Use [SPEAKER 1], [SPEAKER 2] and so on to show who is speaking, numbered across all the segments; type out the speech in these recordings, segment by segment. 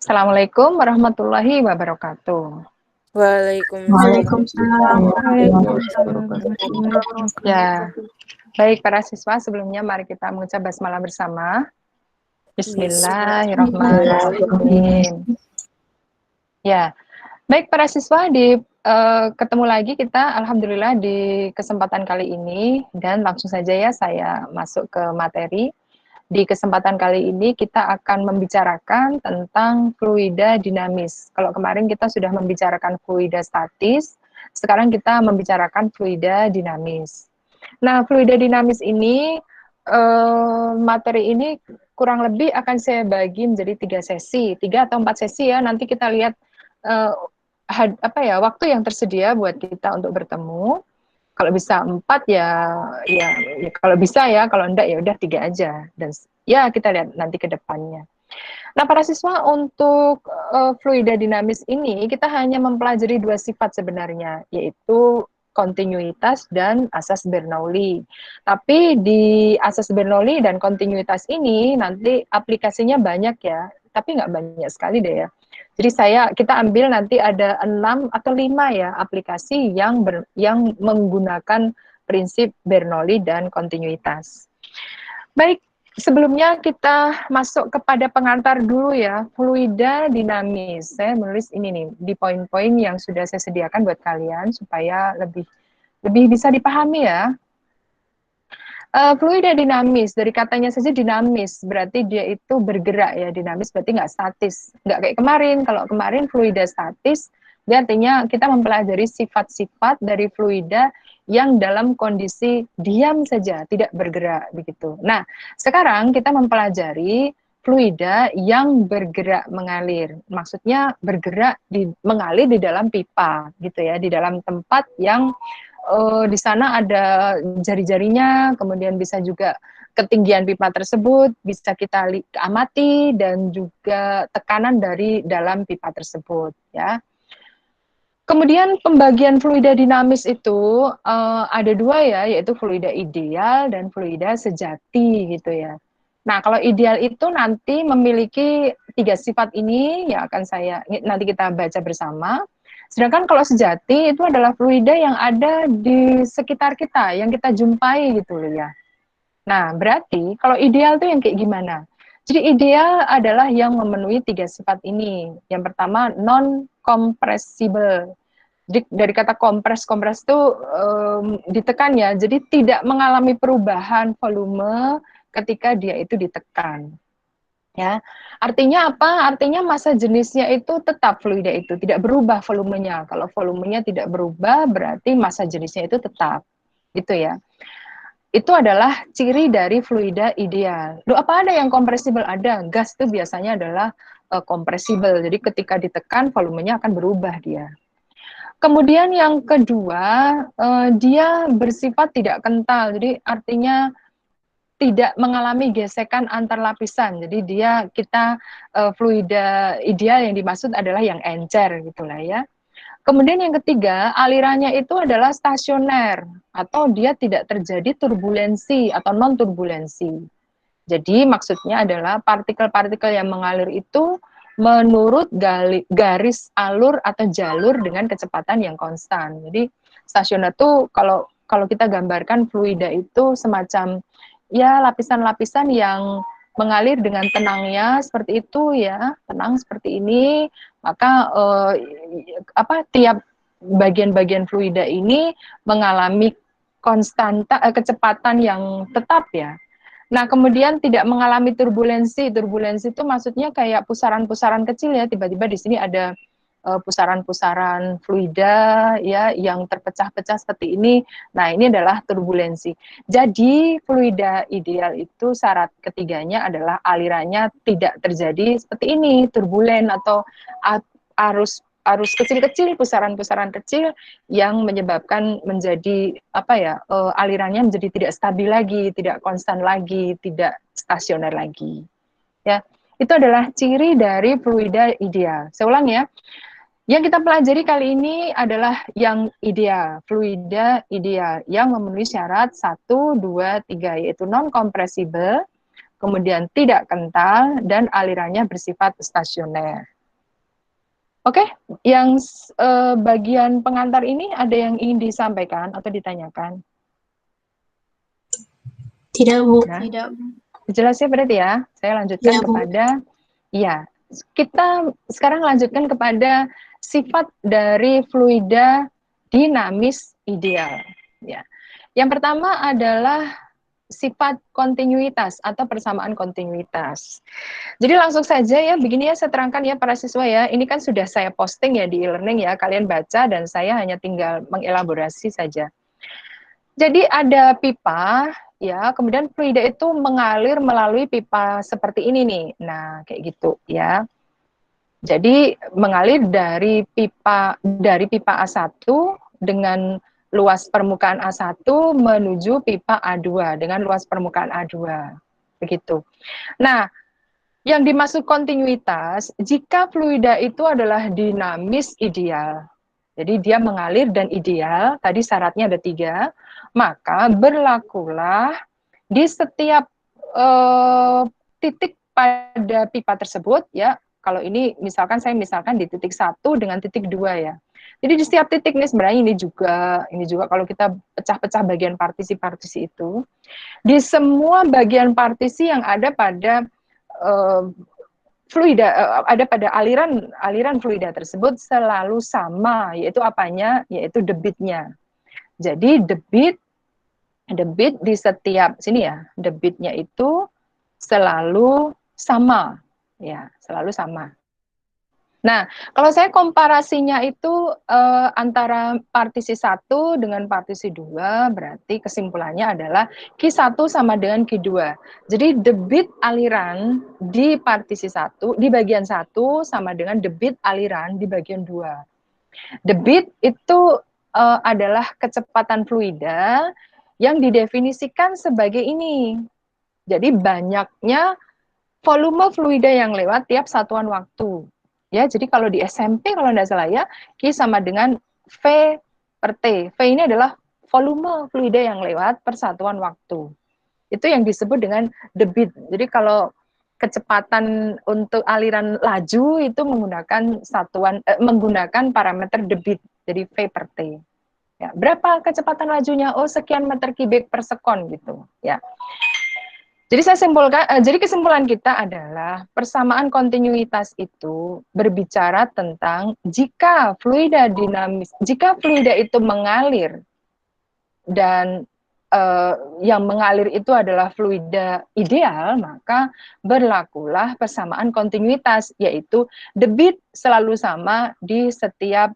[SPEAKER 1] Assalamualaikum warahmatullahi wabarakatuh.
[SPEAKER 2] Waalaikumsalam.
[SPEAKER 1] Ya, baik para siswa, sebelumnya mari kita mengucap basmalah bersama. Bismillahirrahmanirrahim. Ya, baik para siswa, ketemu lagi kita, alhamdulillah di kesempatan kali ini, dan langsung saja ya saya masuk ke materi. Di kesempatan kali ini kita akan membicarakan tentang fluida dinamis. Kalau kemarin kita sudah membicarakan fluida statis, sekarang kita membicarakan fluida dinamis. Nah, fluida dinamis ini, materi ini kurang lebih akan saya bagi menjadi 3 atau 4 sesi ya. Nanti kita lihat waktu yang tersedia buat kita untuk bertemu. Kalau bisa 4 ya kalau bisa ya, kalau enggak ya udah 3 aja. Dan ya kita lihat nanti ke depannya. Nah, para siswa, untuk fluida dinamis ini kita hanya mempelajari 2 sifat sebenarnya, yaitu kontinuitas dan asas Bernoulli. Tapi di asas Bernoulli dan kontinuitas ini nanti aplikasinya banyak ya, tapi nggak banyak sekali deh ya. Jadi kita ambil nanti ada 6 atau 5 ya aplikasi yang menggunakan prinsip Bernoulli dan kontinuitas. Baik, sebelumnya kita masuk kepada pengantar dulu ya, fluida dinamis. Saya menulis ini nih di poin-poin yang sudah saya sediakan buat kalian supaya lebih bisa dipahami ya. Fluida dinamis, dari katanya saja dinamis, berarti dia itu bergerak ya, dinamis berarti nggak statis. Nggak kayak kemarin, kalau kemarin fluida statis, dia artinya kita mempelajari sifat-sifat dari fluida yang dalam kondisi diam saja, tidak bergerak begitu. Nah, sekarang kita mempelajari fluida yang bergerak mengalir. Maksudnya bergerak mengalir di dalam pipa gitu ya, di dalam tempat yang di sana ada jari-jarinya, kemudian bisa juga ketinggian pipa tersebut, bisa kita amati, dan juga tekanan dari dalam pipa tersebut. Ya. Kemudian pembagian fluida dinamis itu ada 2 ya, yaitu fluida ideal dan fluida sejati gitu ya. Nah, kalau ideal itu nanti memiliki 3 sifat ini yang akan nanti kita baca bersama. Sedangkan kalau sejati itu adalah fluida yang ada di sekitar kita, yang kita jumpai gitu loh ya. Nah, berarti kalau ideal itu yang kayak gimana? Jadi ideal adalah yang memenuhi 3 sifat ini. Yang pertama, non-compressible. Jadi dari kata kompres itu ditekan ya, jadi tidak mengalami perubahan volume ketika dia itu ditekan. Ya, artinya apa? Artinya massa jenisnya itu tetap fluida itu tidak berubah volumenya. Kalau volumenya tidak berubah, berarti massa jenisnya itu tetap, gitu ya. Itu adalah ciri dari fluida ideal. Loh, apa ada yang kompresibel? Ada. Gas itu biasanya adalah kompresibel. Jadi ketika ditekan, volumenya akan berubah dia. Kemudian yang kedua, dia bersifat tidak kental. Jadi artinya tidak mengalami gesekan antar lapisan. Jadi fluida ideal yang dimaksud adalah yang encer gitulah ya. Kemudian yang ketiga, alirannya itu adalah stasioner atau dia tidak terjadi turbulensi atau non turbulensi. Jadi maksudnya adalah partikel-partikel yang mengalir itu menurut garis alur atau jalur dengan kecepatan yang konstan. Jadi stasioner itu kalau kita gambarkan fluida itu semacam ya lapisan-lapisan yang mengalir dengan tenangnya seperti itu ya, tenang seperti ini, maka tiap bagian-bagian fluida ini mengalami kecepatan yang tetap ya. Nah, kemudian tidak mengalami turbulensi. Turbulensi itu maksudnya kayak pusaran-pusaran kecil ya, tiba-tiba di sini ada pusaran-pusaran fluida ya yang terpecah-pecah seperti ini. Nah, ini adalah turbulensi. Jadi, fluida ideal itu syarat ketiganya adalah alirannya tidak terjadi seperti ini, turbulen atau arus kecil-kecil, pusaran-pusaran kecil yang menyebabkan menjadi alirannya menjadi tidak stabil lagi, tidak konstan lagi, tidak stasioner lagi. Ya, itu adalah ciri dari fluida ideal. Saya ulang ya. Yang kita pelajari kali ini adalah yang ideal, fluida ideal yang memenuhi syarat 1, 2, 3 yaitu non-kompresibel, kemudian tidak kental dan alirannya bersifat stasioner. Oke, yang bagian pengantar ini ada yang ingin disampaikan atau ditanyakan?
[SPEAKER 2] Tidak, Bu.
[SPEAKER 1] Nah,
[SPEAKER 2] Tidak.
[SPEAKER 1] jelas ya berarti ya. Saya lanjutkan
[SPEAKER 2] Tidak, Bu.
[SPEAKER 1] kepada, ya, kita sekarang lanjutkan kepada sifat dari fluida dinamis ideal. Ya. Yang pertama adalah sifat kontinuitas atau persamaan kontinuitas. Jadi langsung saja ya, begini ya saya terangkan ya para siswa ya. Ini kan sudah saya posting ya di e-learning ya, kalian baca dan saya hanya tinggal mengelaborasi saja. Jadi ada pipa ya, kemudian fluida itu mengalir melalui pipa seperti ini nih. Nah, kayak gitu ya. Jadi mengalir dari pipa A1 dengan luas permukaan A1 menuju pipa A2 dengan luas permukaan A2. Begitu. Nah, yang dimaksud kontinuitas, jika fluida itu adalah dinamis ideal, jadi dia mengalir dan ideal, tadi syaratnya ada 3, maka berlakulah di setiap titik pada pipa tersebut, ya, kalau ini misalkan saya misalkan di titik 1 dengan titik 2 ya. Jadi di setiap titik nih sebenarnya ini juga kalau kita pecah-pecah bagian partisi-partisi itu, di semua bagian partisi yang ada pada fluida ada pada aliran fluida tersebut selalu sama, yaitu apanya? Yaitu debitnya. Jadi debit di setiap sini ya, debitnya itu selalu sama, ya, selalu sama. Nah, kalau saya komparasinya itu antara partisi 1 dengan partisi 2, berarti kesimpulannya adalah Q1 sama dengan Q2. Jadi debit aliran di partisi 1, di bagian 1 sama dengan debit aliran di bagian 2. Debit itu adalah kecepatan fluida yang didefinisikan sebagai ini. Jadi banyaknya volume fluida yang lewat tiap satuan waktu. Ya, jadi kalau di SMP kalau tidak salah ya, Q sama dengan V per T. V ini adalah volume fluida yang lewat per satuan waktu. Itu yang disebut dengan debit. Jadi kalau kecepatan untuk aliran laju itu menggunakan parameter debit. Jadi V per T. Ya, berapa kecepatan lajunya? Oh, sekian meter kubik per sekon gitu. Ya. Jadi kesimpulan kita adalah persamaan kontinuitas itu berbicara tentang jika fluida itu mengalir dan yang mengalir itu adalah fluida ideal, maka berlakulah persamaan kontinuitas, yaitu debit selalu sama di setiap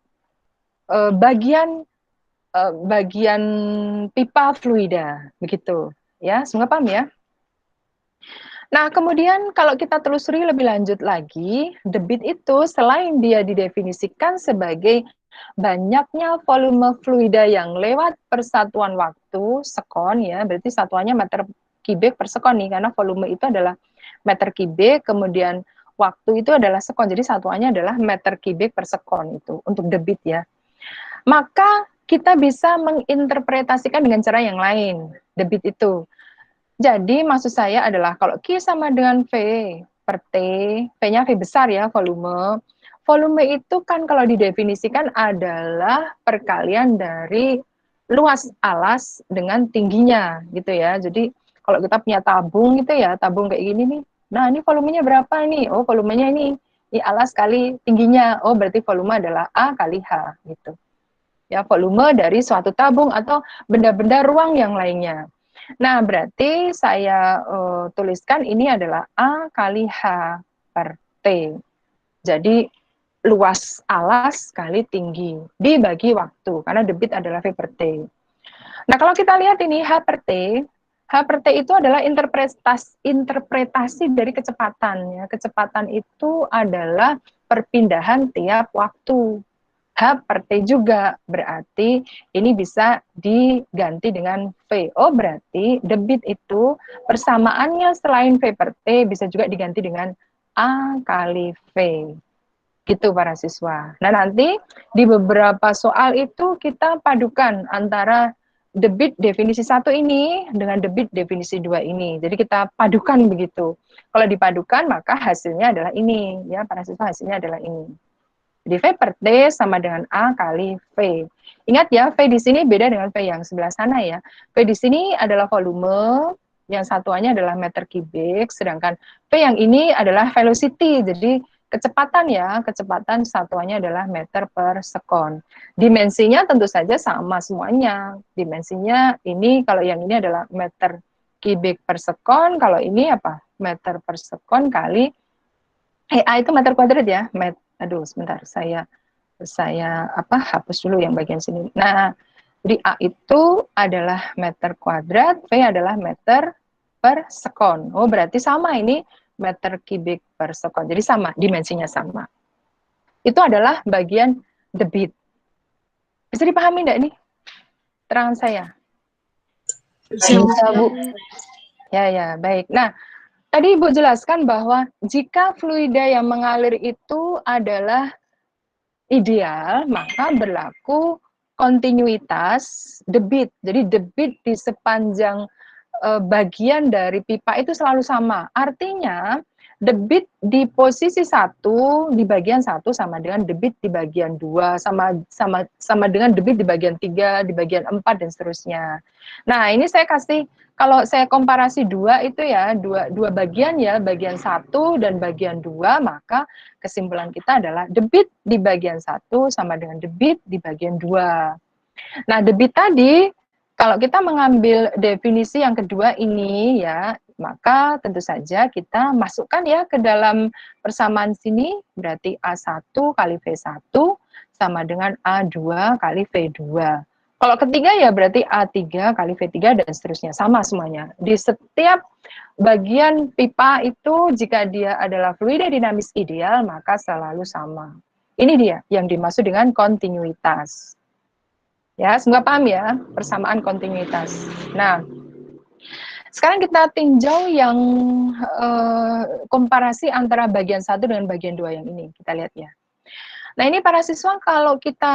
[SPEAKER 1] bagian pipa fluida, begitu. Ya, semoga paham ya. Nah, kemudian kalau kita telusuri lebih lanjut lagi, debit itu selain dia didefinisikan sebagai banyaknya volume fluida yang lewat persatuan waktu, sekon ya, berarti satuannya meter kubik per sekon nih, karena volume itu adalah meter kubik, kemudian waktu itu adalah sekon, jadi satuannya adalah meter kubik per sekon itu, untuk debit ya. Maka kita bisa menginterpretasikan dengan cara yang lain, debit itu. Jadi maksud saya adalah kalau Q sama dengan V per T, V-nya V besar ya, volume. Volume itu kan kalau didefinisikan adalah perkalian dari luas alas dengan tingginya gitu ya. Jadi kalau kita punya tabung gitu ya, tabung kayak gini nih. Nah, ini volumenya berapa nih? Oh, volumenya ini alas kali tingginya. Oh, berarti volume adalah A kali H gitu. Ya, volume dari suatu tabung atau benda-benda ruang yang lainnya. Nah, berarti saya tuliskan ini adalah A kali H per T. Jadi, luas alas kali tinggi dibagi waktu, karena debit adalah V per T. Nah, kalau kita lihat ini H per T itu adalah interpretasi dari kecepatan. Ya. Kecepatan itu adalah perpindahan tiap waktu. H per T juga, berarti ini bisa diganti dengan V. Oh, berarti debit itu persamaannya selain V per T bisa juga diganti dengan A kali V. Gitu para siswa. Nah, nanti di beberapa soal itu kita padukan antara debit definisi 1 ini dengan debit definisi 2 ini. Jadi kita padukan begitu. Kalau dipadukan maka hasilnya adalah ini, ya para siswa, hasilnya adalah ini. Jadi V per T sama dengan A kali V. Ingat ya, V di sini beda dengan V yang sebelah sana ya. V di sini adalah volume, yang satuannya adalah meter kubik, sedangkan V yang ini adalah velocity. Jadi kecepatan ya, kecepatan satuannya adalah meter per sekon. Dimensinya tentu saja sama semuanya. Dimensinya ini, kalau yang ini adalah meter kubik per sekon, kalau ini apa? Meter per sekon kali, A itu meter kuadrat ya. Aduh, sebentar, saya hapus dulu yang bagian sini. Nah, jadi A itu adalah meter kuadrat, V adalah meter per sekon. Oh, berarti sama ini meter kubik per sekon. Jadi sama, dimensinya sama. Itu adalah bagian debit. Bisa dipahami enggak nih terangan saya?
[SPEAKER 2] Bisa, Bu.
[SPEAKER 1] Ya, baik. Nah, tadi Ibu jelaskan bahwa jika fluida yang mengalir itu adalah ideal, maka berlaku kontinuitas debit. Jadi debit di sepanjang bagian dari pipa itu selalu sama. Artinya debit di posisi 1 di bagian 1 sama dengan debit di bagian 2, sama dengan debit di bagian 3, di bagian 4 dan seterusnya. Nah, ini saya kasih, kalau saya komparasi dua itu ya, dua bagian ya, bagian 1 dan bagian 2, maka kesimpulan kita adalah debit di bagian 1 sama dengan debit di bagian 2. Nah, debit tadi, kalau kita mengambil definisi yang kedua ini ya, maka tentu saja kita masukkan ya ke dalam persamaan sini, berarti A1 kali V1 sama dengan A2 kali V2. Kalau ketiga ya berarti A3 kali V3 dan seterusnya, sama semuanya. Di setiap bagian pipa itu jika dia adalah fluida dinamis ideal, maka selalu sama. Ini dia yang dimaksud dengan kontinuitas. Ya, semoga paham ya, persamaan kontinuitas. Nah, sekarang kita tinjau yang komparasi antara bagian 1 dengan bagian 2 yang ini. Kita lihat ya. Nah, ini para siswa kalau kita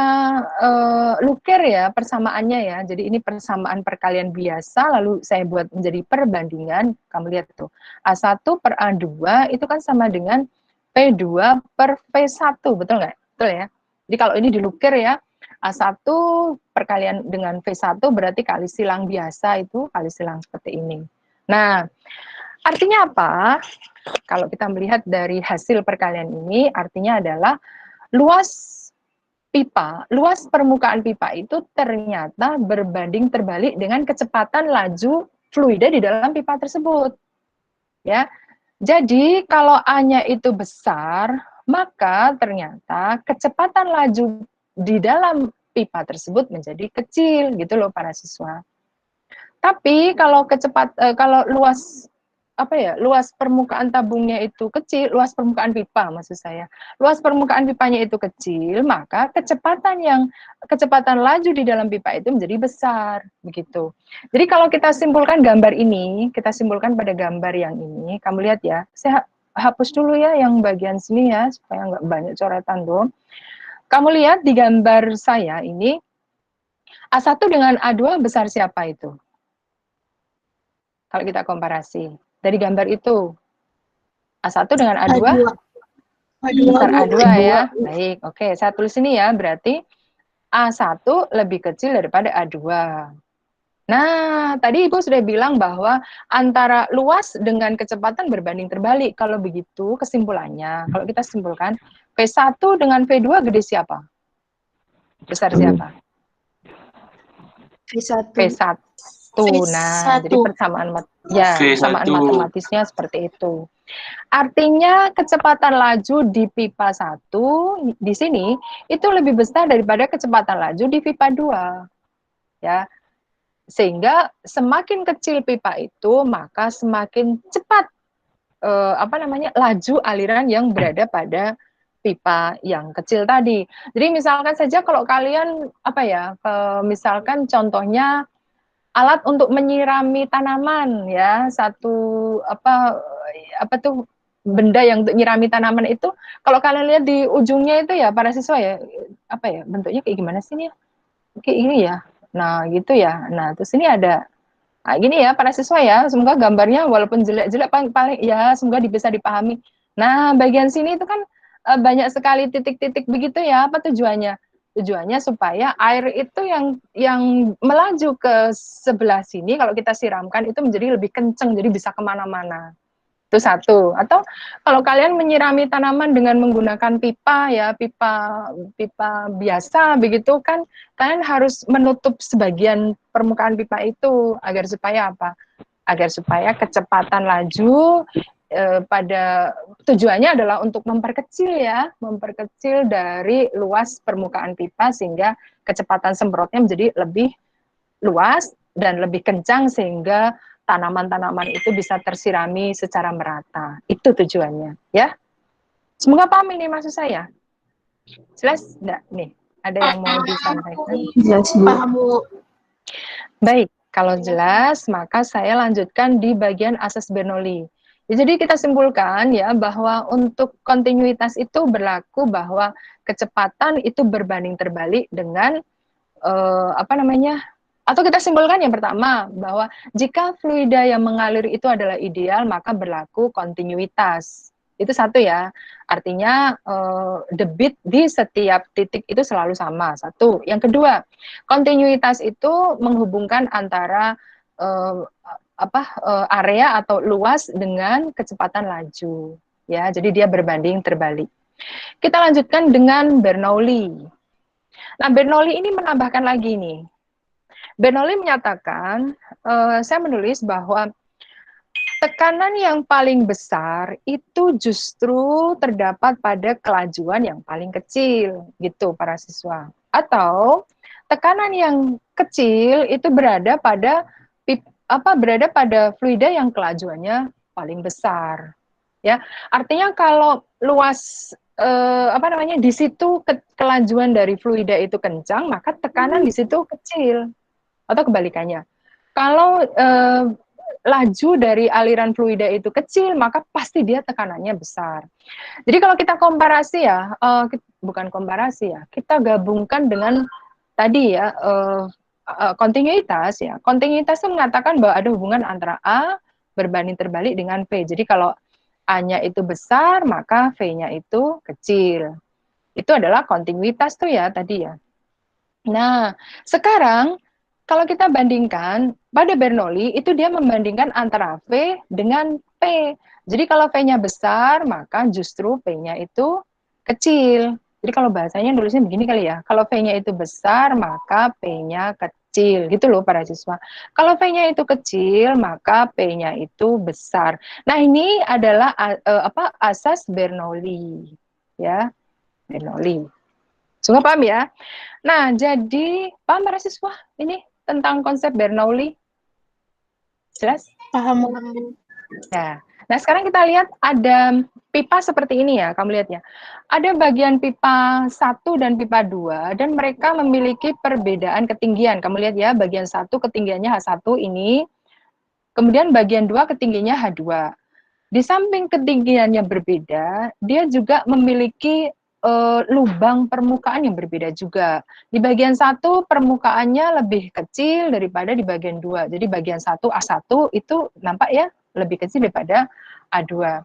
[SPEAKER 1] lukir ya persamaannya ya. Jadi ini persamaan perkalian biasa, lalu saya buat menjadi perbandingan. Kamu lihat tuh, A1 per A2 itu kan sama dengan P2 per V1, betul nggak? Betul ya? Jadi kalau ini dilukir ya, A1 perkalian dengan V1 berarti kali silang biasa itu, kali silang seperti ini. Nah, artinya apa? Kalau kita melihat dari hasil perkalian ini, artinya adalah luas pipa, luas permukaan pipa itu ternyata berbanding terbalik dengan kecepatan laju fluida di dalam pipa tersebut. Ya. Jadi kalau A-nya itu besar, maka ternyata kecepatan laju di dalam pipa tersebut menjadi kecil gitu loh para siswa. Tapi kalau kalau luas permukaan tabungnya itu kecil, luas permukaan pipa maksud saya. Luas permukaan pipanya itu kecil, maka kecepatan laju di dalam pipa itu menjadi besar, begitu. Jadi kalau kita simpulkan gambar ini, kita simpulkan pada gambar yang ini, kamu lihat ya. Saya hapus dulu ya yang bagian sini ya supaya nggak banyak coretan dong. Kamu lihat di gambar saya ini A1 dengan A2 besar siapa itu? Kalau kita komparasi dari gambar itu A1 dengan A2, besar A2 ya. Baik, oke, saya tulis ini ya, berarti A1 lebih kecil daripada A2. Nah, tadi Ibu sudah bilang bahwa antara luas dengan kecepatan berbanding terbalik. Kalau begitu kesimpulannya, kalau kita simpulkan V1 dengan V2 gede siapa? Besar siapa?
[SPEAKER 2] V1.
[SPEAKER 1] V1. Nah, jadi persamaan matematisnya seperti itu. Artinya kecepatan laju di pipa 1 di sini itu lebih besar daripada kecepatan laju di pipa 2. Ya. Sehingga semakin kecil pipa itu, maka semakin cepat laju aliran yang berada pada pipa yang kecil tadi. Jadi misalkan saja kalau kalian misalkan contohnya alat untuk menyirami tanaman ya, benda yang untuk menyirami tanaman itu, kalau kalian lihat di ujungnya itu ya para siswa ya, bentuknya kayak gimana sih nih? Kayak ini ya. Nah, gitu ya. Nah, terus ini ada gini ya para siswa ya, semoga gambarnya walaupun jelek-jelek paling ya semoga bisa dipahami. Nah, bagian sini itu kan banyak sekali titik-titik begitu ya, apa tujuannya? Tujuannya supaya air itu yang melaju ke sebelah sini, kalau kita siramkan itu menjadi lebih kenceng, jadi bisa kemana-mana. Itu satu. Atau kalau kalian menyirami tanaman dengan menggunakan pipa ya, pipa biasa begitu kan, kalian harus menutup sebagian permukaan pipa itu agar supaya apa? Agar supaya kecepatan laju pada tujuannya adalah untuk memperkecil ya, memperkecil dari luas permukaan pipa sehingga kecepatan semprotnya menjadi lebih luas dan lebih kencang sehingga tanaman-tanaman itu bisa tersirami secara merata. Itu tujuannya, ya. Semoga paham ini maksud saya. Jelas enggak nih? Ada yang mau disampaikan?
[SPEAKER 2] Jelas, Bu. Paham, Bu.
[SPEAKER 1] Baik, kalau jelas maka saya lanjutkan di bagian asas Bernoulli. Jadi kita simpulkan ya bahwa untuk kontinuitas itu berlaku bahwa kecepatan itu berbanding terbalik dengan apa namanya? Atau kita simpulkan yang pertama bahwa jika fluida yang mengalir itu adalah ideal maka berlaku kontinuitas. Itu satu ya. Artinya debit di setiap titik itu selalu sama. Satu. Yang kedua, kontinuitas itu menghubungkan antara area atau luas dengan kecepatan laju. Ya, jadi dia berbanding terbalik. Kita lanjutkan dengan Bernoulli. Nah, Bernoulli ini menambahkan lagi nih. Bernoulli menyatakan, saya menulis bahwa tekanan yang paling besar itu justru terdapat pada kelajuan yang paling kecil, gitu para siswa. Atau tekanan yang kecil itu berada pada fluida yang kelajuannya paling besar. Ya, artinya kalau luas di situ kelajuan dari fluida itu kencang, maka tekanan di situ kecil. Atau kebalikannya. Kalau laju dari aliran fluida itu kecil, maka pasti dia tekanannya besar. Jadi kalau kita komparasi ya, bukan komparasi ya, kita gabungkan dengan tadi ya, kontinuitas ya. Kontinuitas itu mengatakan bahwa ada hubungan antara A berbanding terbalik dengan V. Jadi kalau A-nya itu besar, maka V-nya itu kecil. Itu adalah kontinuitas tuh ya tadi ya. Nah, sekarang kalau kita bandingkan, pada Bernoulli itu dia membandingkan antara V dengan P. Jadi kalau V-nya besar, maka justru P-nya itu kecil. Jadi kalau bahasanya nulisnya begini kali ya, kalau V-nya itu besar, maka P-nya kecil. Gitu loh para siswa. Kalau V-nya itu kecil, maka P-nya itu besar. Nah ini adalah asas Bernoulli. Ya, Bernoulli. Semua paham ya? Nah, jadi paham para siswa ini tentang konsep Bernoulli? Jelas?
[SPEAKER 2] Paham.
[SPEAKER 1] Ya. Nah, sekarang kita lihat ada pipa seperti ini ya, kamu lihat ya. Ada bagian pipa 1 dan pipa 2 dan mereka memiliki perbedaan ketinggian. Kamu lihat ya, bagian 1 ketinggiannya H1 ini, kemudian bagian 2 ketinggiannya H2. Di samping ketinggiannya berbeda, dia juga memiliki lubang permukaan yang berbeda juga. Di bagian 1 permukaannya lebih kecil daripada di bagian 2. Jadi bagian 1 A1 itu nampak ya lebih kecil daripada A2.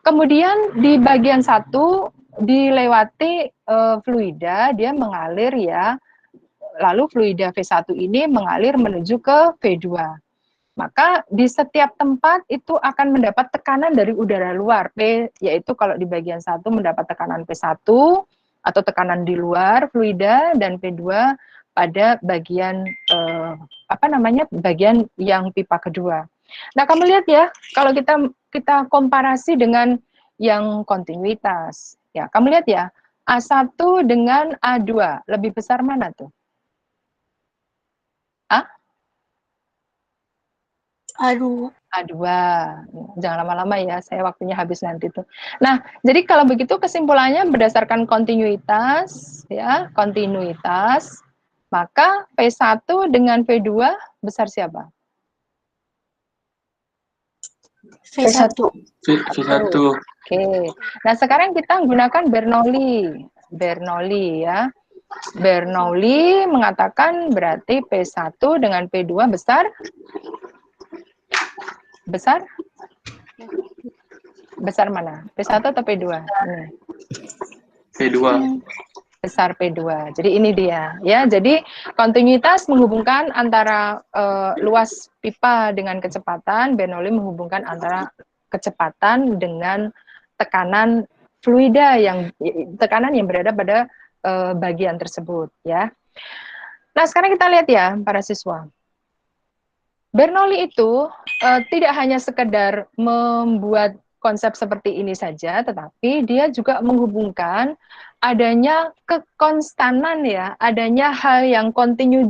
[SPEAKER 1] Kemudian di bagian 1 dilewati fluida, dia mengalir ya. Lalu fluida V1 ini mengalir menuju ke V2. Maka di setiap tempat itu akan mendapat tekanan dari udara luar, P, yaitu kalau di bagian 1 mendapat tekanan P1 atau tekanan di luar fluida, dan P2 pada bagian bagian yang pipa kedua. Nah, kamu lihat ya, kalau kita komparasi dengan yang kontinuitas. Ya, kamu lihat ya, A1 dengan A2 lebih besar mana tuh?
[SPEAKER 2] Aduh.
[SPEAKER 1] A2. Jangan lama-lama ya, saya waktunya habis nanti tuh. Nah, jadi kalau begitu kesimpulannya berdasarkan kontinuitas, ya, kontinuitas, maka P1 dengan P2 besar siapa?
[SPEAKER 2] V1.
[SPEAKER 3] V1.
[SPEAKER 1] Oke. Nah, sekarang kita gunakan Bernoulli. Bernoulli ya. Bernoulli mengatakan berarti P1 dengan P2 besar? Besar? Besar mana? P1 atau P2?
[SPEAKER 3] P2.
[SPEAKER 1] Besar P2. Jadi ini dia ya. Jadi kontinuitas menghubungkan antara luas pipa dengan kecepatan, Bernoulli menghubungkan antara kecepatan dengan tekanan fluida yang berada pada bagian tersebut ya. Nah, sekarang kita lihat ya para siswa. Bernoulli itu tidak hanya sekedar membuat konsep seperti ini saja, tetapi dia juga menghubungkan adanya kekonstanan ya, adanya hal yang kontinu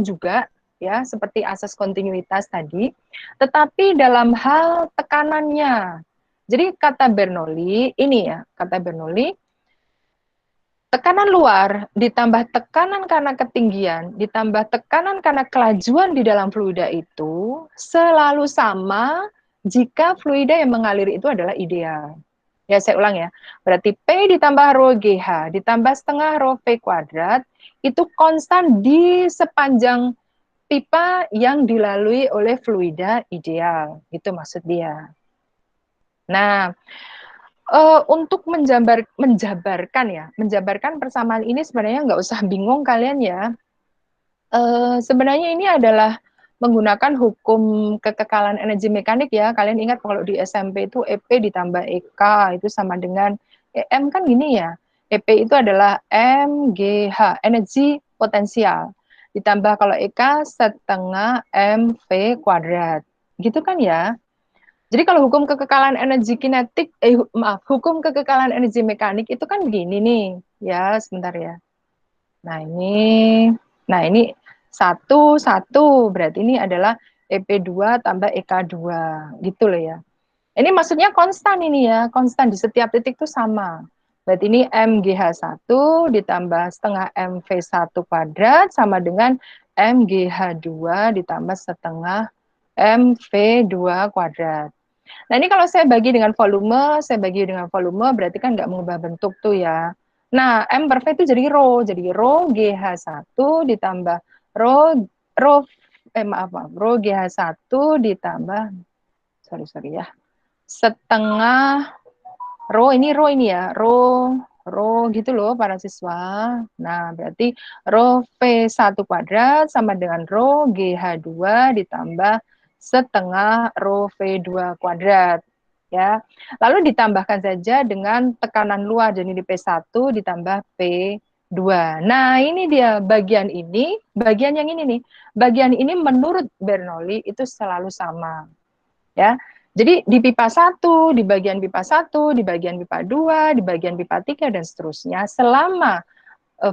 [SPEAKER 1] juga ya, seperti asas kontinuitas tadi, tetapi dalam hal tekanannya. Jadi kata Bernoulli, ini ya, kata Bernoulli, tekanan luar ditambah tekanan karena ketinggian, ditambah tekanan karena kelajuan di dalam fluida itu selalu sama jika fluida yang mengalir itu adalah ideal. Ya, saya ulang ya. Berarti P ditambah rho GH ditambah setengah rho V kuadrat itu konstan di sepanjang pipa yang dilalui oleh fluida ideal. Itu maksud dia. Nah, untuk menjabarkan persamaan ini sebenarnya nggak usah bingung kalian ya. Sebenarnya ini adalah menggunakan hukum kekekalan energi mekanik ya. Kalian ingat kalau di SMP itu EP ditambah EK itu sama dengan EM kan gini ya. EP itu adalah MGH, energi potensial. Ditambah kalau EK setengah MV kuadrat. Gitu kan ya. Jadi kalau hukum kekekalan energi kinetik, hukum kekekalan energi mekanik itu kan begini nih, ya sebentar ya. Nah ini satu, berarti ini adalah EP2 tambah EK2, gitu loh ya. Ini maksudnya konstan ini ya, konstan di setiap titik itu sama. Berarti ini MGH1 ditambah setengah MV1 kuadrat sama dengan MGH2 ditambah setengah MV2 kuadrat. Nah, ini kalau saya bagi dengan volume, berarti kan nggak mengubah bentuk tuh ya. Nah, M per V itu jadi rho GH1 ditambah rho GH1 ditambah, sorry ya, setengah rho ini ya, rho gitu loh para siswa. Nah, berarti rho V1 kuadrat sama dengan rho GH2 ditambah setengah rho V2 kuadrat. Ya. Lalu ditambahkan saja dengan tekanan luar, jadi di P1 ditambah P2. Nah, ini dia bagian yang ini nih. Bagian ini menurut Bernoulli itu selalu sama. Ya. Jadi di pipa 1, di bagian pipa 1, di bagian pipa 2, di bagian pipa 3, dan seterusnya, selama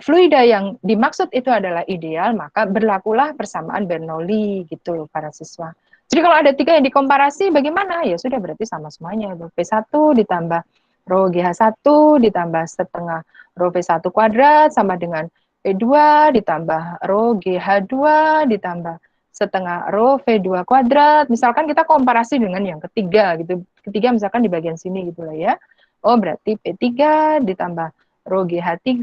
[SPEAKER 1] fluida yang dimaksud itu adalah ideal, maka berlakulah persamaan Bernoulli gitu para siswa. Jadi kalau ada 3 yang dikomparasi, bagaimana? Ya sudah berarti sama semuanya. P1 ditambah rho GH1 ditambah setengah rho V1 kuadrat sama dengan P2 ditambah rho GH2 ditambah setengah rho V2 kuadrat. Misalkan kita komparasi dengan yang ketiga gitu. Ketiga misalkan di bagian sini gitu lah ya. Oh berarti P3 ditambah rho GH3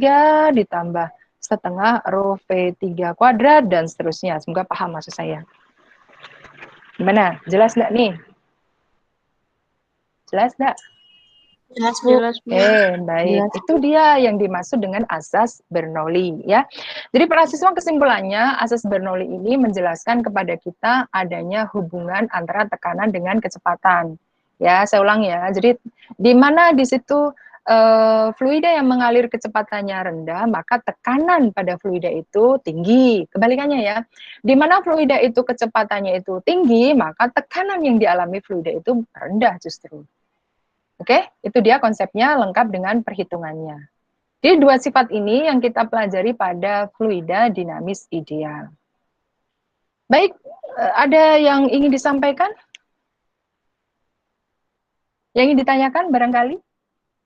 [SPEAKER 1] ditambah setengah rho V3 kuadrat dan seterusnya. Semoga paham maksud saya. Gimana? Jelas nggak nih? Jelas nggak?
[SPEAKER 2] Jelas, Bu.
[SPEAKER 1] Baik. Jelas. Itu dia yang dimaksud dengan asas Bernoulli ya. Jadi para siswa kesimpulannya asas Bernoulli ini menjelaskan kepada kita adanya hubungan antara tekanan dengan kecepatan. Ya, saya ulang ya. Jadi di mana di situ fluida yang mengalir kecepatannya rendah, maka tekanan pada fluida itu tinggi. Kebalikannya ya. Di mana fluida itu kecepatannya itu tinggi, maka tekanan yang dialami fluida itu rendah justru. Oke, itu dia konsepnya lengkap dengan perhitungannya. Jadi 2 sifat ini yang kita pelajari pada fluida dinamis ideal. Baik, ada yang ingin disampaikan? Yang ingin ditanyakan barangkali?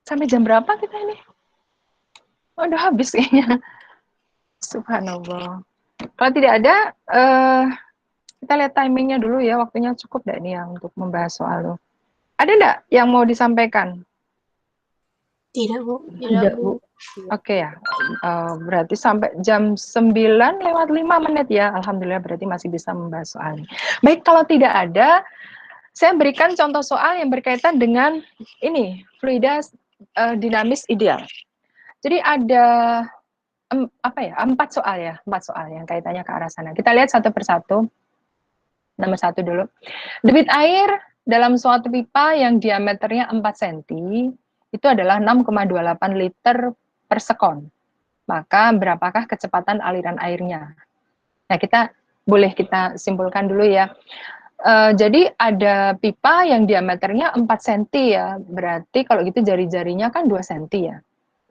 [SPEAKER 1] Sampai jam berapa kita ini? Oh, udah habis kayaknya. Subhanallah. Kalau tidak ada, kita lihat timingnya dulu ya, waktunya cukup nggak nih ya untuk membahas soal itu. Ada nggak yang mau disampaikan?
[SPEAKER 2] Tidak, Bu.
[SPEAKER 1] Tidak, Bu. Oke ya, berarti sampai jam 9:05 ya. Alhamdulillah berarti masih bisa membahas soal ini. Baik, kalau tidak ada, saya berikan contoh soal yang berkaitan dengan ini, fluida dinamis ideal. Jadi ada empat soal yang kaitannya ke arah sana. Kita lihat satu persatu. Nomor satu dulu. Debit air dalam suatu pipa yang diameternya 4 cm itu adalah 6,28 liter per sekon. Maka berapakah kecepatan aliran airnya? Nah, kita simpulkan dulu ya. Jadi ada pipa yang diameternya 4 cm ya. Berarti kalau gitu jari-jarinya kan 2 cm ya.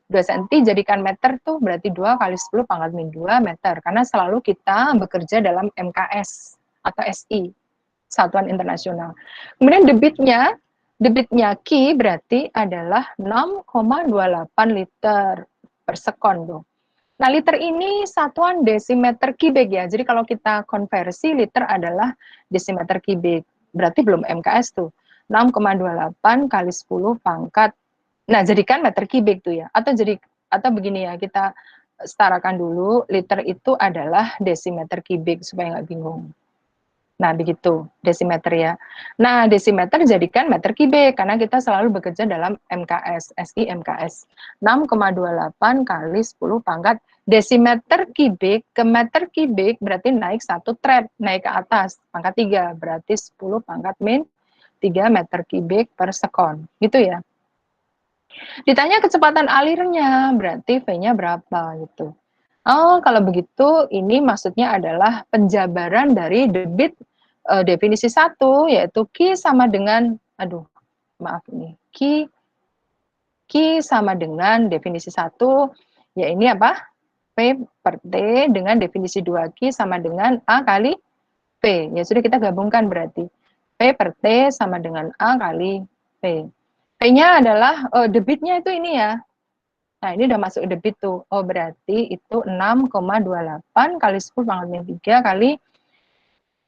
[SPEAKER 1] 2 cm jadikan meter tuh berarti 2 kali 10 pangkat min 2 meter. Karena selalu kita bekerja dalam MKS atau SI, Satuan Internasional. Kemudian debitnya Q berarti adalah 6,28 liter per sekon tuh. Nah, liter ini satuan desimeter kubik ya. Jadi kalau kita konversi liter adalah desimeter kubik. Berarti belum MKS tuh. 6,28 kali 10 pangkat. Nah, jadikan meter kubik tuh ya. Atau begini ya, kita setarakan dulu. Liter itu adalah desimeter kubik supaya nggak bingung. Nah, begitu desimeter ya. Nah, desimeter jadikan meter kubik karena kita selalu bekerja dalam MKS, SI MKS. 6,28 kali 10 pangkat desimeter kubik ke meter kubik berarti naik 1 trep, naik ke atas, pangkat 3, berarti 10 pangkat min 3 meter kubik per sekon. Gitu ya. Ditanya kecepatan alirnya, berarti V-nya berapa gitu. Oh, kalau begitu ini maksudnya adalah penjabaran dari debit definisi 1 yaitu Q sama dengan maaf ini. Q sama dengan definisi 1 ya ini apa? P per T dengan definisi 2Q sama dengan A kali P. Ya sudah kita gabungkan berarti. P per T sama dengan A kali P. P-nya adalah debitnya itu ini ya. Nah, ini udah masuk debit tuh. Oh, berarti itu 6,28 kali 10 pangkat min 3 kali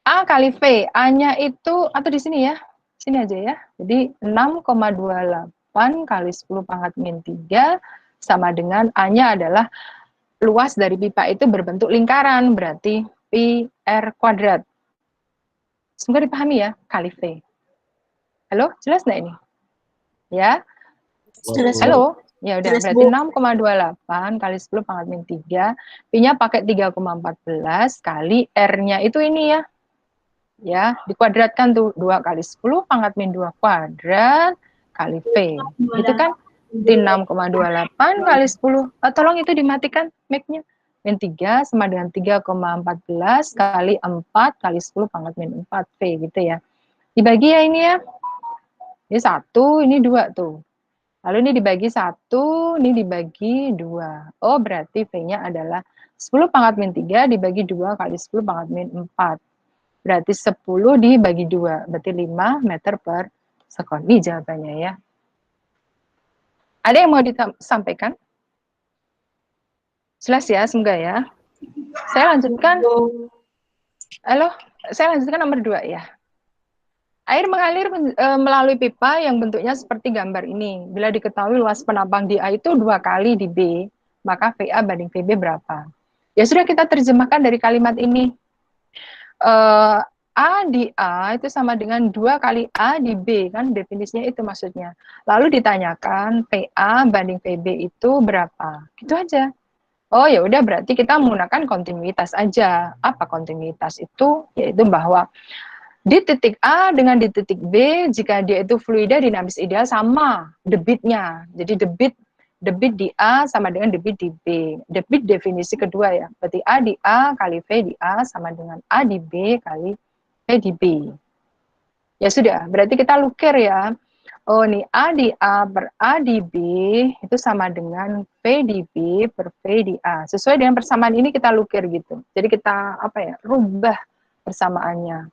[SPEAKER 1] A kali V. A-nya itu, atau di sini ya. Sini aja ya. Jadi 6,28 kali 10 pangkat min 3 sama dengan A-nya adalah luas dari pipa itu berbentuk lingkaran. Berarti pi R kuadrat. Semoga dipahami ya, kali V. Halo, jelas nggak ini? Ya.
[SPEAKER 2] Jelas, Bu.
[SPEAKER 1] Halo? Ya udah,
[SPEAKER 2] Jelas,
[SPEAKER 1] berarti
[SPEAKER 2] Bu.
[SPEAKER 1] 6,28 kali 10 pangkat min 3. Pi-nya pakai 3,14 kali R-nya itu ini ya. Ya, dikuadratkan tuh 2 kali 10 pangkat min 2 kuadrat kali V. Gitu kan? Di 6,28 kali 10. Tolong itu dimatikan mic-nya. Min 3 sama dengan 3,14 kali 4 kali 10 pangkat min 4 V gitu ya. Dibagi ya ini ya. Ini 1, ini 2 tuh. Lalu ini dibagi 1, ini dibagi 2. Oh, berarti V-nya adalah 10 pangkat min 3 dibagi 2 kali 10 pangkat min 4. Berarti 10 dibagi 2, berarti 5 meter per sekon. Ini jawabannya ya. Ada yang mau disampaikan? Jelas ya, semoga ya. Saya lanjutkan. Halo, saya lanjutkan nomor 2 ya. Air mengalir melalui pipa yang bentuknya seperti gambar ini. Bila diketahui luas penampang di A itu 2 kali di B, maka VA banding VB berapa? Ya sudah kita terjemahkan dari kalimat ini. A di A itu sama dengan 2 kali A di B, kan definisinya itu maksudnya. Lalu ditanyakan PA banding PB itu berapa? Gitu aja. Oh ya udah berarti kita menggunakan kontinuitas aja. Apa kontinuitas itu? Yaitu bahwa di titik A dengan di titik B, jika dia itu fluida dinamis ideal sama debitnya. Jadi debit di A sama dengan debit di B. Debit definisi kedua ya. Berarti A di A kali V di A sama dengan A di B kali V di B. Ya sudah, berarti kita lukir ya. Oh nih A di A per A di B itu sama dengan V di B per V di A. Sesuai dengan persamaan ini kita lukir gitu. Jadi kita rubah persamaannya.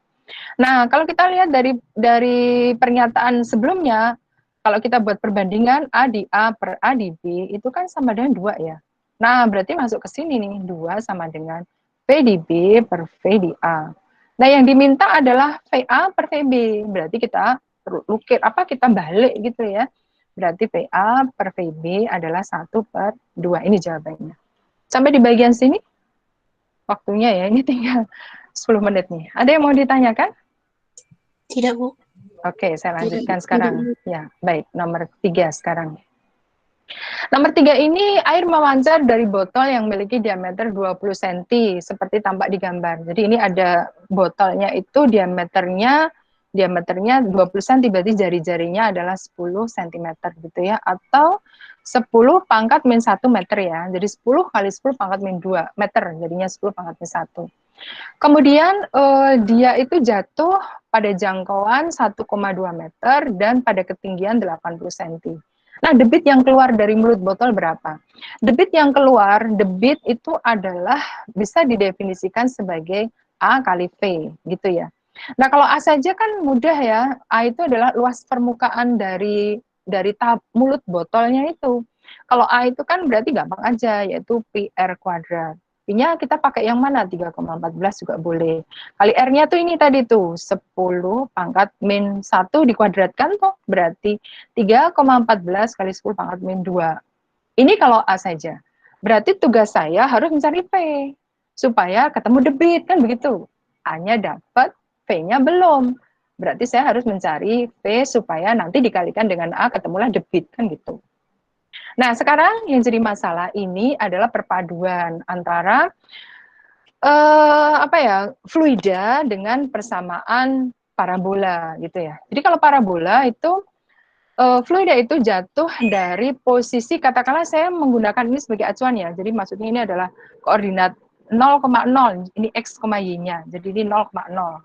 [SPEAKER 1] Nah, kalau kita lihat dari pernyataan sebelumnya, kalau kita buat perbandingan A di A per A di B, itu kan sama dengan 2 ya. Nah, berarti masuk ke sini nih, 2 sama dengan V di B per V di A. Nah, yang diminta adalah VA per VB. Berarti kita lukir, kita balik gitu ya. Berarti VA per VB adalah 1 per 2. Ini jawabannya. Sampai di bagian sini, waktunya ya, ini tinggal 10 menit nih. Ada yang mau ditanyakan?
[SPEAKER 2] Tidak, Bu.
[SPEAKER 1] Oke, saya lanjutkan sekarang. Ya, baik. Nomor 3 sekarang. Nomor 3 ini air memancar dari botol yang memiliki diameter 20 cm seperti tampak di gambar. Jadi ini ada botolnya itu diameternya 20 cm, berarti jari-jarinya adalah 10 cm gitu ya, atau 10 pangkat min 1 meter ya. Jadi 10 kali 10 pangkat min 2 meter, jadinya 10 pangkat min 1. Kemudian dia itu jatuh pada jangkauan 1,2 meter dan pada ketinggian 80 cm. Nah, debit yang keluar dari mulut botol berapa? Debit yang keluar, debit itu adalah bisa didefinisikan sebagai A kali V, gitu ya. Nah, kalau A saja kan mudah ya. A itu adalah luas permukaan dari mulut botolnya itu. Kalau A itu kan berarti gampang aja, yaitu pi R kuadrat. Pi-nya kita pakai yang mana? 3,14 juga boleh. Kali R-nya tuh ini tadi tuh, 10 pangkat min 1 dikuadratkan tuh, berarti 3,14 kali 10 pangkat min 2. Ini kalau A saja. Berarti tugas saya harus mencari P, supaya ketemu debit, kan begitu. A-nya dapat, V-nya belum. Berarti saya harus mencari V supaya nanti dikalikan dengan A, ketemulah debit, kan gitu. Nah, sekarang yang jadi masalah ini adalah perpaduan antara fluida dengan persamaan parabola gitu ya. Jadi kalau parabola itu fluida itu jatuh dari posisi, katakanlah saya menggunakan ini sebagai acuan ya. Jadi maksudnya ini adalah koordinat 0,0, ini x, y-nya. Jadi ini 0,0.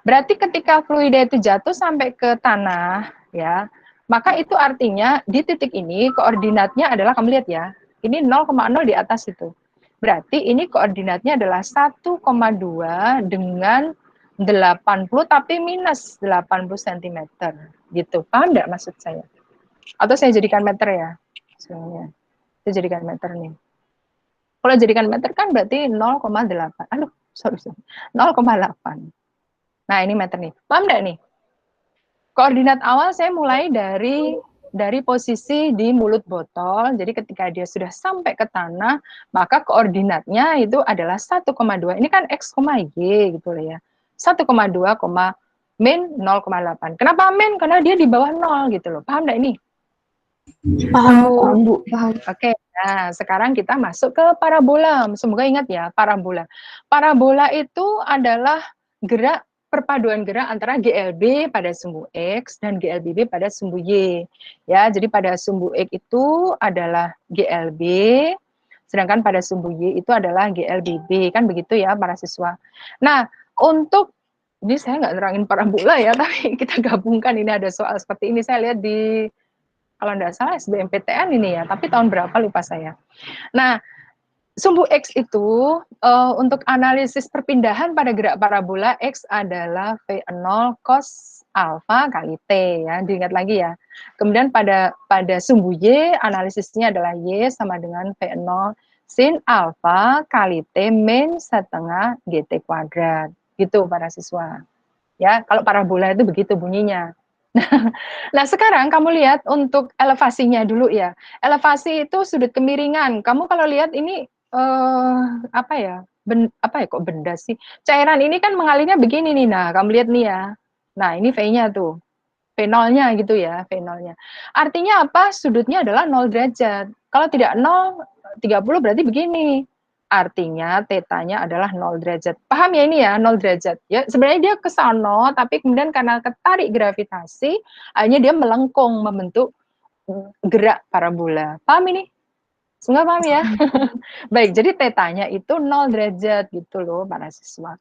[SPEAKER 1] Berarti ketika fluida itu jatuh sampai ke tanah ya, maka itu artinya di titik ini koordinatnya adalah, kamu lihat ya, ini 0,0 di atas itu. Berarti ini koordinatnya adalah 1,2 dengan 80 tapi minus 80 cm gitu. Paham enggak maksud saya? Atau saya jadikan meter ya? Sebenarnya. Saya jadikan meter nih. Kalau jadikan meter kan berarti 0,8. Aduh, sorry. 0,8. Nah, ini meter nih. Paham enggak nih? Koordinat awal saya mulai dari posisi di mulut botol. Jadi ketika dia sudah sampai ke tanah, maka koordinatnya itu adalah 1,2. Ini kan x, y gitu loh ya. 1,2, min 0,8. Kenapa min? Karena dia di bawah 0 gitu loh. Paham enggak ini?
[SPEAKER 2] Paham, Bu.
[SPEAKER 1] Paham. Oke, nah sekarang kita masuk ke parabola. Semoga ingat ya, parabola. Parabola itu adalah perpaduan gerak antara GLB pada sumbu X dan GLBB pada sumbu Y. Ya, jadi pada sumbu X itu adalah GLB, sedangkan pada sumbu Y itu adalah GLBB. Kan begitu ya para siswa. Nah, untuk ini saya nggak nerangin parabola ya, tapi kita gabungkan, ini ada soal seperti ini. Saya lihat di, kalau nggak salah SBMPTN ini ya, tapi tahun berapa lupa saya. Nah, sumbu X itu untuk analisis perpindahan pada gerak parabola, X adalah V0 cos alfa kali T ya, diingat lagi ya. Kemudian pada sumbu Y, analisisnya adalah Y sama dengan V0 sin alfa kali T min setengah GT kuadrat. Gitu para siswa. Ya, kalau parabola itu begitu bunyinya. Nah, sekarang kamu lihat untuk elevasinya dulu ya. Elevasi itu sudut kemiringan. Kamu kalau lihat ini apa ya? Kok benda sih? Cairan ini kan mengalirnya begini nih. Nah, kamu lihat nih ya. Nah, ini V-nya tuh. V0-nya gitu ya, V0-nya. Artinya apa? Sudutnya adalah 0 derajat. Kalau tidak 0, 30 berarti begini. Artinya tetanya adalah 0 derajat. Paham ya ini ya, 0 derajat. Ya, sebenarnya dia ke sana, tapi kemudian karena ketarik gravitasi, akhirnya dia melengkung membentuk gerak parabola. Paham ini? Semua paham ya? Baik, jadi tetanya itu 0 derajat gitu loh para siswa.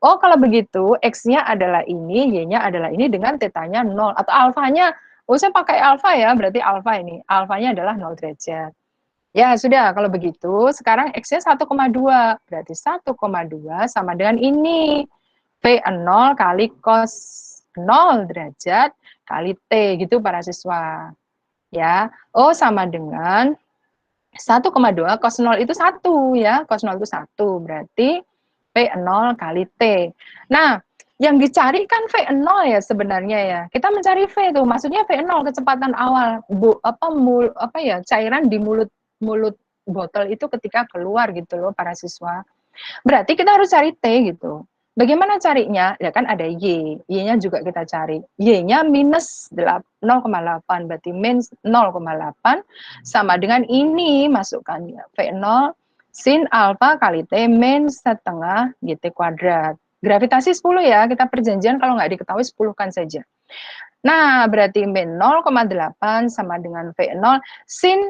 [SPEAKER 1] Oh, kalau begitu X-nya adalah ini, Y-nya adalah ini dengan tetanya 0 atau alfanya. Oh, saya pakai alfa ya, berarti alfa ini. Alfanya adalah 0 derajat. Ya, sudah. Kalau begitu, sekarang X-nya 1,2. Berarti 1,2 sama dengan ini. V0 kali cos 0 derajat kali T, gitu para siswa. Ya, oh sama dengan 1,2 cos 0 itu 1 ya. Cos 0 itu 1. Berarti V0 kali T. Nah, yang dicari kan V0 ya sebenarnya ya. Kita mencari V itu, maksudnya V0 kecepatan awal cairan di mulut botol itu ketika keluar gitu loh para siswa. Berarti kita harus cari T gitu. Bagaimana carinya? Ya kan ada Y. Y-nya juga kita cari. Y-nya minus 0,8. Berarti min 0,8 sama dengan ini. Masukkannya. V0 sin alfa kali T min setengah GT kuadrat. Gravitasi 10 ya. Kita perjanjian kalau nggak diketahui 10 kan saja. Nah, berarti min 0,8 sama dengan V0 sin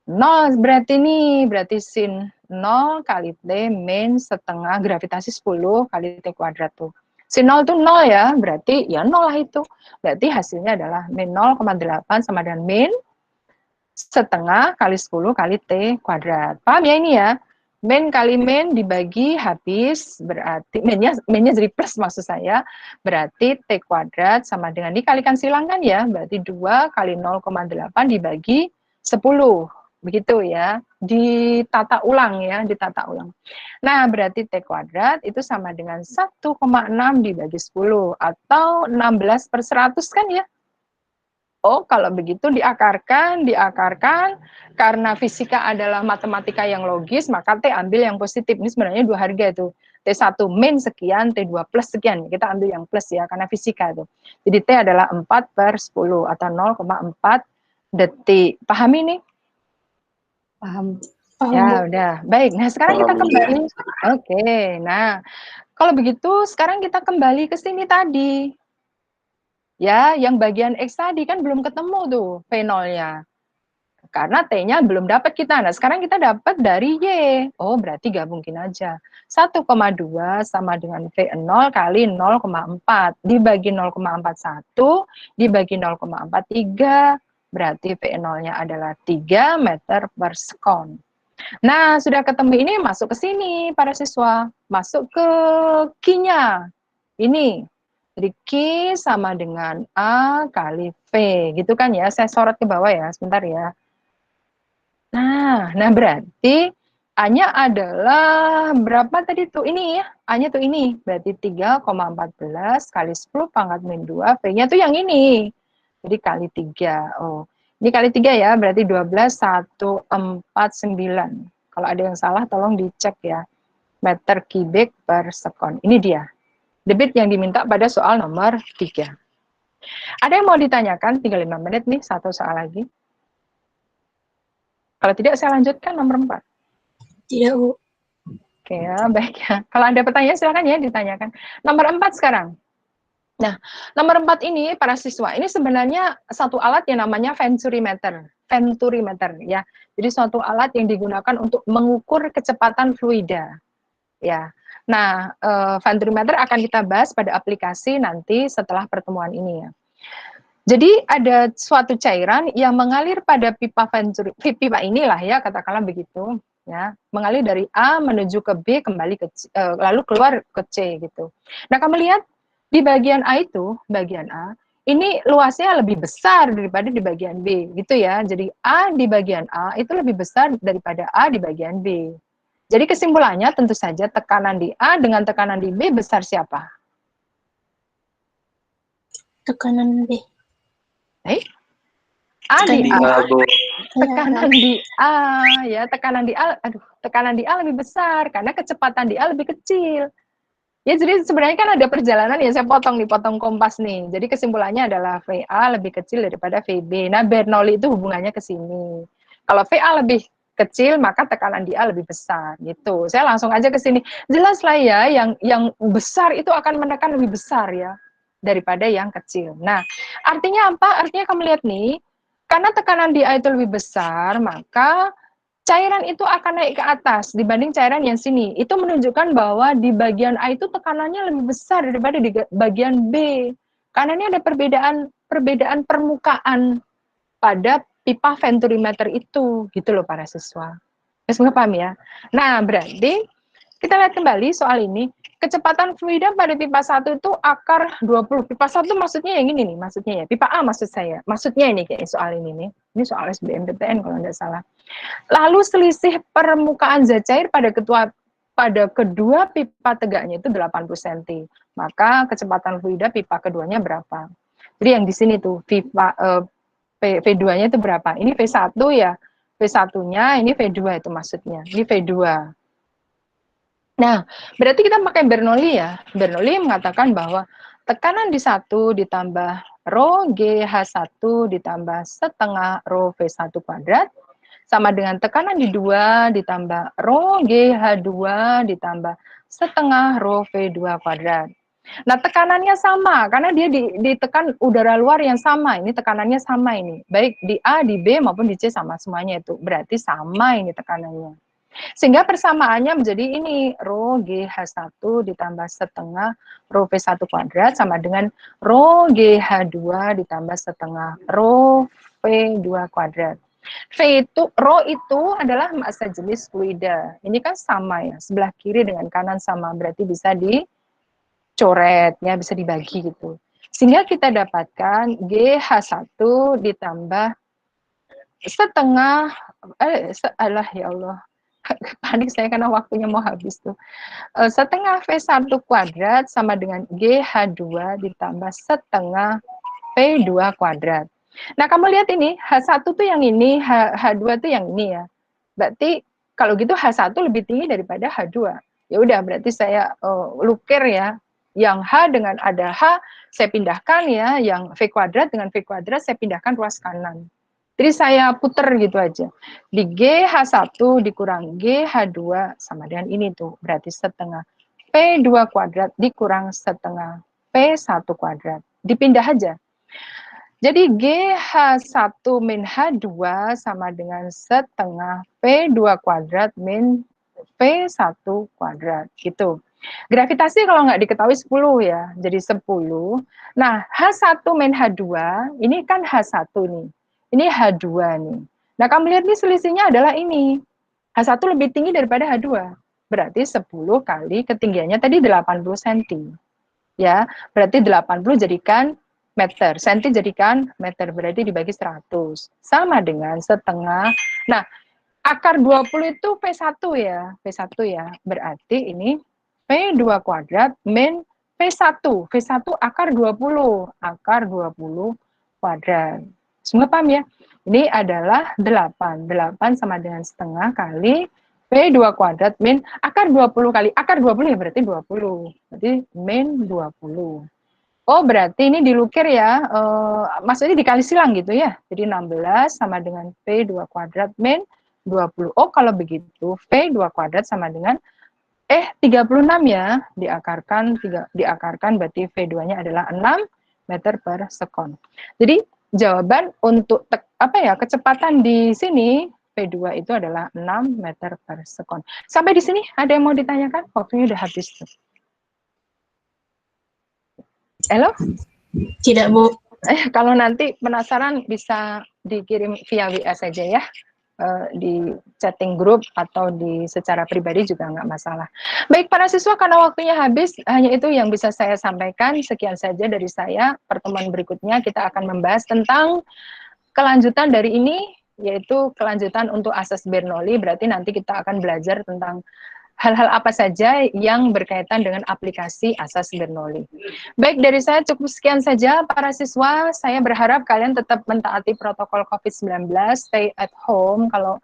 [SPEAKER 1] 0 berarti nih, berarti sin 0 kali T min setengah gravitasi 10 kali T kuadrat tuh. Sin 0 tuh 0 ya, berarti ya 0 lah itu. Berarti hasilnya adalah min 0,8 sama dengan min setengah kali 10 kali T kuadrat. Paham ya ini ya? Min kali min dibagi habis, berarti minnya jadi plus maksud saya, berarti T kuadrat sama dengan dikalikan silang kan ya, berarti 2 kali 0,8 dibagi 10. Begitu ya, ditata ulang ya, ditata ulang. Nah, berarti T kuadrat itu sama dengan 1,6 dibagi 10, atau 16/100 kan ya? Oh, kalau begitu diakarkan, karena fisika adalah matematika yang logis, maka T ambil yang positif. Ini sebenarnya dua harga itu. T1 min sekian, T2 plus sekian. Kita ambil yang plus ya, karena fisika itu. Jadi T adalah 4/10 atau 0,4 detik. Paham ini?
[SPEAKER 2] Paham.
[SPEAKER 1] Ya, udah. Baik, nah sekarang kita kembali. Oke, nah kalau begitu sekarang kita kembali ke sini tadi. Ya, yang bagian X tadi kan belum ketemu tuh V0-nya. Karena T-nya belum dapat kita. Nah, sekarang kita dapat dari Y. Oh, berarti gabungin aja. 1,2 sama dengan V0 kali 0,4. Dibagi 0,41, dibagi 0,43, berarti V0-nya adalah 3 meter per sekon. Nah, sudah ketemu ini, masuk ke sini para siswa. Masuk ke Q-nya. Ini. Jadi Q sama dengan A kali V. Gitu kan ya. Saya sorot ke bawah ya. Sebentar ya. Nah berarti A-nya adalah berapa tadi tuh? Ini ya. A-nya tuh ini. Berarti 3,14 kali 10 pangkat min 2. V-nya tuh yang ini. Jadi kali 3. Oh, ini kali 3 ya. Berarti 12,149. Kalau ada yang salah tolong dicek ya. Meter kubik per sekon. Ini dia. Debit yang diminta pada soal nomor 3. Ada yang mau ditanyakan? Tinggal 5 menit nih. Satu soal lagi. Kalau tidak saya lanjutkan nomor 4.
[SPEAKER 2] Tidak, Bu.
[SPEAKER 1] Oke ya, baik ya. Kalau ada pertanyaan silakan ya ditanyakan. Nomor 4 sekarang. Nah, nomor 4 ini para siswa, ini sebenarnya satu alat yang namanya venturimeter. Venturimeter ya. Jadi suatu alat yang digunakan untuk mengukur kecepatan fluida. Ya. Nah, venturimeter akan kita bahas pada aplikasi nanti setelah pertemuan ini ya. Jadi ada suatu cairan yang mengalir pada pipa pipa inilah ya, katakanlah begitu ya, mengalir dari A menuju ke B kembali ke C, lalu keluar ke C gitu. Nah, kamu lihat di bagian A itu, bagian A ini luasnya lebih besar daripada di bagian B gitu ya. Jadi A di bagian A itu lebih besar daripada A di bagian B. Jadi kesimpulannya tentu saja tekanan di A dengan tekanan di B besar siapa?
[SPEAKER 2] Tekanan B.
[SPEAKER 1] A di A, tekanan
[SPEAKER 2] Ya,
[SPEAKER 1] di A ya, tekanan di A, tekanan di A lebih besar karena kecepatan di A lebih kecil. Ya, jadi sebenarnya kan ada perjalanan ya, saya potong kompas nih. Jadi kesimpulannya adalah VA lebih kecil daripada VB. Nah, Bernoulli itu hubungannya ke sini. Kalau VA lebih kecil, maka tekanan di A lebih besar gitu. Saya langsung aja ke sini. Jelas lah ya, yang besar itu akan menekan lebih besar ya daripada yang kecil. Nah, artinya apa? Artinya kamu lihat nih, karena tekanan di A itu lebih besar, maka cairan itu akan naik ke atas dibanding cairan yang sini. Itu menunjukkan bahwa di bagian A itu tekanannya lebih besar daripada di bagian B. Karena ini ada perbedaan permukaan pada pipa venturimeter itu, gitu loh para siswa. Semoga paham ya. Nah, berarti kita lihat kembali soal ini. Kecepatan fluida pada pipa 1 itu akar 20. Pipa 1 maksudnya yang ini nih, maksudnya ya. Pipa A maksud saya. Maksudnya ini kayak soal ini nih. Ini soal SBMPTN kalau tidak salah. Lalu selisih permukaan zat cair pada kedua pipa tegaknya itu 80 cm. Maka kecepatan fluida pipa keduanya berapa? Jadi yang di sini tuh pipa V2-nya itu berapa? Ini V1 ya. V1-nya ini V2 itu maksudnya. Ini V2. Nah, berarti kita pakai Bernoulli ya. Bernoulli mengatakan bahwa tekanan di 1 ditambah rho GH1 ditambah setengah rho V1 kuadrat sama dengan tekanan di 2 ditambah rho GH2 ditambah setengah rho V2 kuadrat. Nah, tekanannya sama karena dia ditekan udara luar yang sama. Ini tekanannya sama ini. Baik di A, di B maupun di C sama semuanya itu. Berarti sama ini tekanannya. Sehingga persamaannya menjadi ini, rho GH1 ditambah setengah rho V1 kuadrat sama dengan rho GH2 ditambah setengah rho V2 kuadrat. Rho itu adalah massa jenis fluida. Ini kan sama ya, sebelah kiri dengan kanan sama, berarti bisa dicoret, ya, bisa dibagi gitu. Sehingga kita dapatkan GH1 ditambah setengah, ya Allah, panik saya karena waktunya mau habis tuh. Setengah V1 kuadrat sama dengan GH2 ditambah setengah V2 kuadrat. Nah, kamu lihat ini, H1 tuh yang ini, H2 tuh yang ini ya. Berarti kalau gitu H1 lebih tinggi daripada H2. Ya udah, berarti saya lukir ya. Yang H dengan ada H, saya pindahkan ya. Yang V kuadrat dengan V kuadrat, saya pindahkan ruas kanan. Jadi saya puter gitu aja. Di GH1 dikurang GH2 sama dengan ini tuh. Berarti setengah P2 kuadrat dikurang setengah P1 kuadrat. Dipindah aja. Jadi GH1 min H2 sama dengan setengah P2 kuadrat min P1 kuadrat. Gitu. Gravitasi kalau nggak diketahui 10 ya. Jadi 10. Nah, H1 min H2, ini kan H1 nih. Ini H2 nih. Nah, kamu lihat nih selisihnya adalah ini. H1 lebih tinggi daripada H2. Berarti 10 kali ketinggiannya tadi 80 cm. Ya, berarti 80 jadikan meter. Senti jadikan meter. Berarti dibagi 100. Sama dengan setengah. Nah, akar 20 itu P1 ya. P1 ya. Berarti ini P2 kuadrat min P1. V1 akar 20. Akar 20 kuadrat. Semua paham ya? Ini adalah 8. 8 sama dengan setengah kali P2 kuadrat min akar 20 kali. Akar 20 ya berarti 20. Berarti min 20. Oh, berarti ini dilukir ya. Maksudnya dikali silang gitu ya. Jadi 16 sama dengan P2 kuadrat min 20. Oh, kalau begitu P2 kuadrat sama dengan 36 ya, diakarkan berarti V2-nya adalah 6 meter per sekon. Jadi jawaban untuk kecepatan di sini V2 itu adalah 6 meter per sekon. Sampai di sini ada yang mau ditanyakan? Waktunya udah habis tuh. Halo?
[SPEAKER 2] Tidak, Bu.
[SPEAKER 1] Kalau nanti penasaran bisa dikirim via WA saja ya. Di chatting group atau di secara pribadi juga nggak masalah. Baik para siswa, karena waktunya habis, hanya itu yang bisa saya sampaikan. Sekian saja dari saya. Pertemuan berikutnya kita akan membahas tentang kelanjutan dari ini, yaitu kelanjutan untuk asas Bernoulli. Berarti nanti kita akan belajar tentang hal-hal apa saja yang berkaitan dengan aplikasi asas Bernoulli. Baik, dari saya cukup sekian saja para siswa. Saya berharap kalian tetap mentaati protokol COVID-19, stay at home. Kalau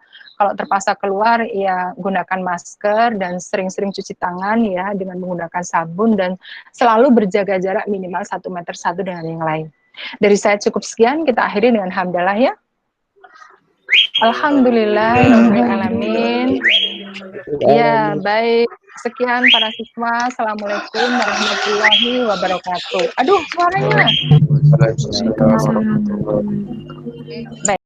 [SPEAKER 1] terpaksa keluar, ya gunakan masker dan sering-sering cuci tangan ya dengan menggunakan sabun dan selalu berjaga jarak minimal 1 meter satu dengan yang lain. Dari saya cukup sekian, kita akhiri dengan hamdalah ya. Alhamdulillahirrahmanirrahim. Ya, baik. Sekian para siswa. Assalamualaikum warahmatullahi wabarakatuh. Aduh, suaranya. Baik.